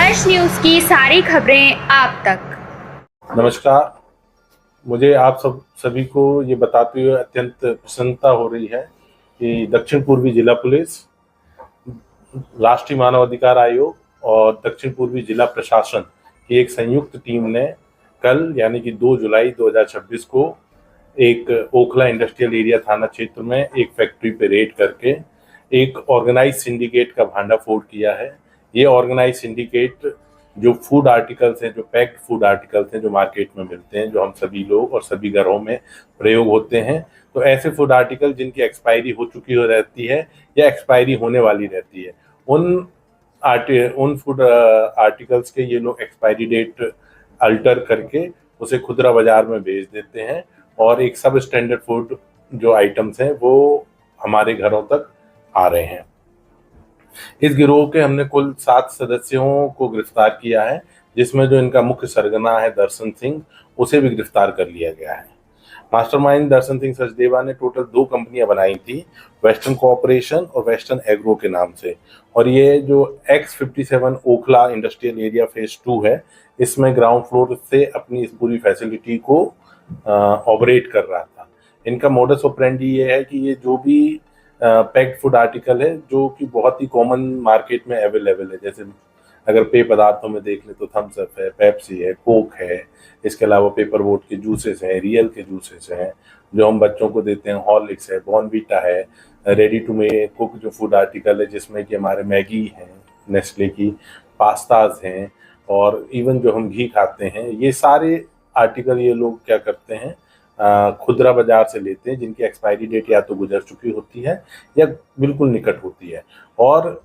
दर्श न्यूज की सारी खबरें आप तक। नमस्कार। मुझे आप सभी को ये बताते हुए अत्यंत प्रसन्नता हो रही है कि दक्षिण पूर्वी जिला पुलिस, राष्ट्रीय मानवाधिकार आयोग और दक्षिण पूर्वी जिला प्रशासन की एक संयुक्त टीम ने कल यानी कि 2 जुलाई 2026 को एक ओखला इंडस्ट्रियल एरिया थाना क्षेत्र में एक फैक्ट्री पे रेड करके एक ऑर्गेनाइज सिंडिकेट का भांडाफोड़ किया है। ये ऑर्गेनाइज सिंडिकेट जो फूड आर्टिकल्स हैं, जो पैक्ड फूड आर्टिकल्स हैं, जो मार्केट में मिलते हैं, जो हम सभी लोग और सभी घरों में प्रयोग होते हैं, तो ऐसे फूड आर्टिकल जिनकी एक्सपायरी हो चुकी हो रहती है या एक्सपायरी होने वाली रहती है, उन फूड आर्टिकल्स के ये लोग एक्सपायरी डेट अल्टर करके उसे खुदरा बाजार में बेच देते हैं और एक सब स्टैंडर्ड फूड जो आइटम्स हैं वो हमारे घरों तक आ रहे हैं। इस गिरोह के हमने कुल 7 सदस्यों को गिरफ्तार किया है, जिसमें जो इनका मुख्य सरगना है दर्शन सिंह, उसे भी गिरफ्तार कर लिया गया है। मास्टरमाइंड दर्शन सिंह सचदेवा ने टोटल 2 कंपनियां बनाई थी, वेस्टर्न कोऑपरेशन और वेस्टर्न एग्रो के नाम से। और ये जो X57 Okhla industrial area phase 2 है, इसमें ग्राउंड फ्लोर से अपनी इस पूरी फैसिलिटी को ऑपरेट कर रहा था। इनका मोडस ऑपरेंडी ये है कि ये जो भी पैक्ड फूड आर्टिकल है जो कि बहुत ही कॉमन मार्केट में अवेलेबल है, जैसे अगर पेय पदार्थों में देख ले तो थम्स अप है, पेप्सी है, कोक है, इसके अलावा पेपर बोट के जूसेस हैं, रियल के जूसेस हैं जो हम बच्चों को देते हैं, हॉर्लिक्स है, बॉर्नवीटा है, रेडी टू मेक कुक जो फूड आर्टिकल है जिसमें कि हमारे मैगी है, नेस्ले की, पास्ताज हैं और इवन जो हम घी खाते हैं, ये सारे आर्टिकल ये लोग क्या करते हैं, खुदरा बाजार से लेते हैं जिनकी एक्सपायरी डेट या तो गुजर चुकी होती है या बिल्कुल निकट होती है, और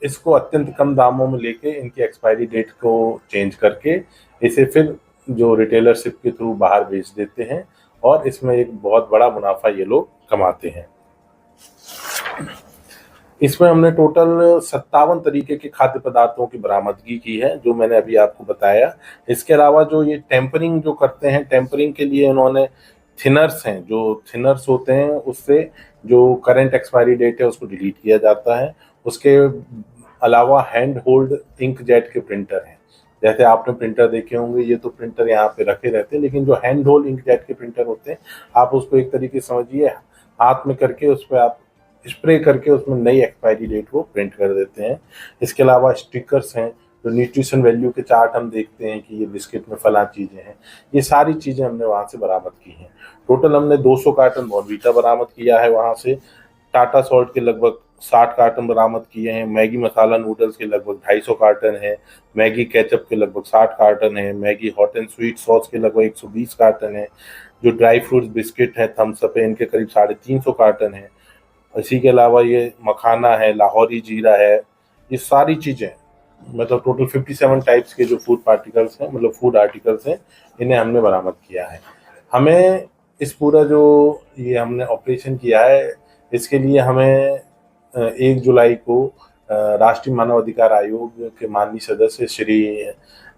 इसको अत्यंत कम दामों में लेके इनकी एक्सपायरी डेट को चेंज करके इसे फिर जो रिटेलरशिप के थ्रू बाहर बेच देते हैं और इसमें एक बहुत बड़ा मुनाफा ये लोग कमाते हैं। इसमें हमने टोटल 57 तरीके के खाद्य पदार्थों की बरामदगी की है, जो मैंने अभी आपको बताया। इसके अलावा जो ये टेम्परिंग जो करते हैं, टेम्परिंग के लिए उन्होंने थिनर्स हैं, जो थिनर्स होते हैं उससे जो करंट एक्सपायरी डेट है उसको डिलीट किया जाता है। उसके अलावा हैंड होल्ड इंक जेट के प्रिंटर हैं, जैसे आपने प्रिंटर देखे होंगे, ये तो प्रिंटर यहाँ पे रखे रहते हैं, लेकिन जो हैंड होल्ड इंक जेट के प्रिंटर होते हैं, आप उसको एक तरीके से समझिए हाथ में करके उस पर आप स्प्रे करके उसमें नई एक्सपायरी डेट को प्रिंट कर देते हैं। इसके अलावा स्टिकर्स हैं, जो न्यूट्रिशन वैल्यू के चार्ट हम देखते हैं कि ये बिस्किट में फला चीज़ें हैं, ये सारी चीज़ें हमने वहाँ से बरामद की हैं। टोटल हमने 200 कार्टन बॉर्नवीटा बरामद किया है वहाँ से, टाटा सॉल्ट के लगभग 60 कार्टन बरामद किए हैं, मैगी मसाला नूडल्स के लगभग 250 कार्टन हैं, मैगी केचप के लगभग 60 कार्टन हैं, Maggi hot and sweet sauce के लगभग 120 कार्टन हैं, जो ड्राई फ्रूट्स बिस्किट हैं थम्स अप है इनके करीब 350 कार्टन हैं। इसी के अलावा ये मखाना है, लाहौरी जीरा है, ये सारी चीज़ें मतलब टोटल 57 टाइप्स के जो फूड पार्टिकल्स हैं, मतलब फूड आर्टिकल्स हैं, इन्हें हमने बरामद किया है। हमें इस पूरा जो ये हमने ऑपरेशन किया है, इसके लिए हमें 1 जुलाई को राष्ट्रीय मानवाधिकार आयोग के माननीय सदस्य श्री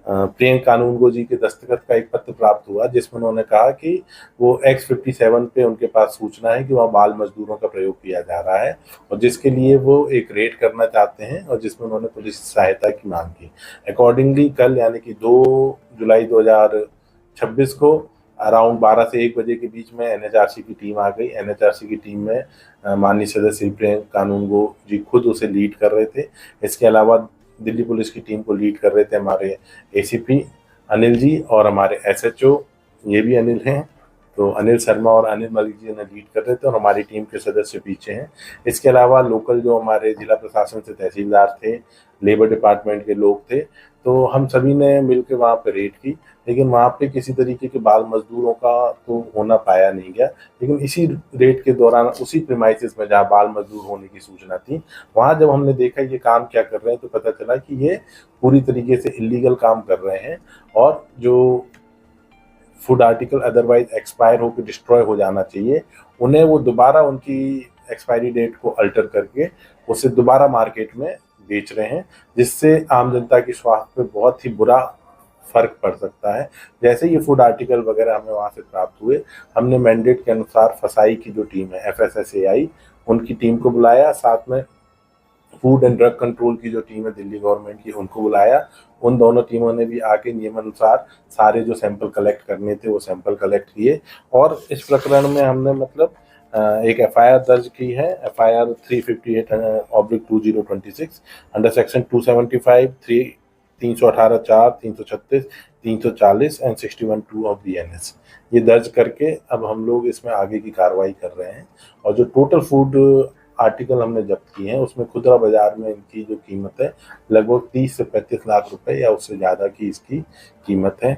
प्रियंक कानूनगो जी के दस्तखत का एक पत्र प्राप्त हुआ, जिसमें उन्होंने कहा कि वो X57 पे उनके पास सूचना है कि वहाँ बाल मजदूरों का प्रयोग किया जा रहा है और जिसके लिए वो एक रेड करना चाहते हैं और जिसमें उन्होंने पुलिस सहायता की मांग की। अकॉर्डिंगली कल यानी कि 2 जुलाई 2026 को अराउंड 12 से 1 बजे के बीच में NHRC की टीम आ गई। NHRC की टीम में माननीय सदस्य प्रियंक कानूनगो जी खुद उसे लीड कर रहे थे। इसके अलावा दिल्ली पुलिस की टीम को लीड कर रहे थे हमारे ACP अनिल जी और हमारे SHO ये भी अनिल हैं, तो अनिल शर्मा और अनिल मलिक जी ने लीड कर रहे थे और हमारी टीम के सदस्य पीछे हैं। इसके अलावा लोकल जो हमारे जिला प्रशासन से तहसीलदार थे, लेबर डिपार्टमेंट के लोग थे, तो हम सभी ने मिलकर वहाँ पे रेड की, लेकिन वहाँ पे किसी तरीके के बाल मजदूरों का तो होना पाया नहीं गया। लेकिन इसी रेड के दौरान उसी प्रीमाइसेस में जहाँ बाल मजदूर होने की सूचना थी, वहाँ जब हमने देखा ये काम क्या कर रहे हैं तो पता चला कि ये पूरी तरीके से इलीगल काम कर रहे हैं और जो फूड आर्टिकल अदरवाइज एक्सपायर होकर डिस्ट्रॉय हो जाना चाहिए, उन्हें वो दोबारा उनकी एक्सपायरी डेट को अल्टर करके उसे दोबारा मार्केट में बेच रहे हैं, जिससे आम जनता की स्वास्थ्य पे बहुत ही बुरा फर्क पड़ सकता है। जैसे ये फूड आर्टिकल वगैरह हमें वहाँ से प्राप्त हुए, हमने मैंडेट के अनुसार फसाई की जो टीम है FSSAI, उनकी टीम को बुलाया, साथ में फूड एंड ड्रग कंट्रोल की जो टीम है दिल्ली गवर्नमेंट की, उनको बुलाया। उन दोनों टीमों ने भी आके नियमानुसार सारे जो सैंपल कलेक्ट करने थे वो सैंपल कलेक्ट किए, और इस प्रकरण में हमने मतलब एक एफआईआर दर्ज की है, FIR 358/2026 under section 275, 318 4, 336, 340 and 61(2) of BNS, ये दर्ज करके अब हम लोग इसमें आगे की कार्रवाई कर रहे हैं। और जो टोटल फूड आर्टिकल हमने जब्त किए हैं उसमें खुदरा बाजार में इनकी जो कीमत है लगभग 30 से 35 लाख रुपए या उससे ज़्यादा की इसकी कीमत है।